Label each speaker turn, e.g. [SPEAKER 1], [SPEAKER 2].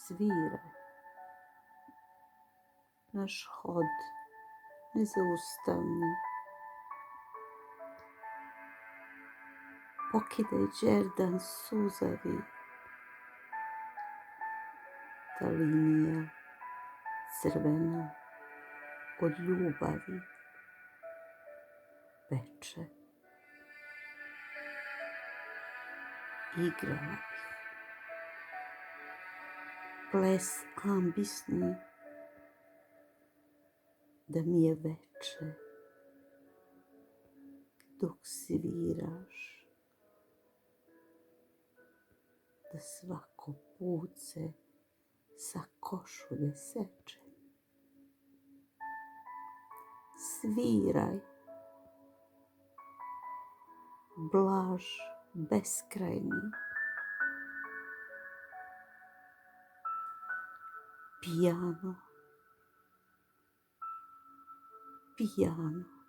[SPEAKER 1] sviraj. Naš hod nezaustavni. Pokidaj đerdan suzavi. Ta linija crvena od ljubavi peče. Igrala bih. Ples ambisni da mi je veče dok sviraš, da svako puce sa košulje seče. Sviraj, blaž beskrajni, pijano, pijano.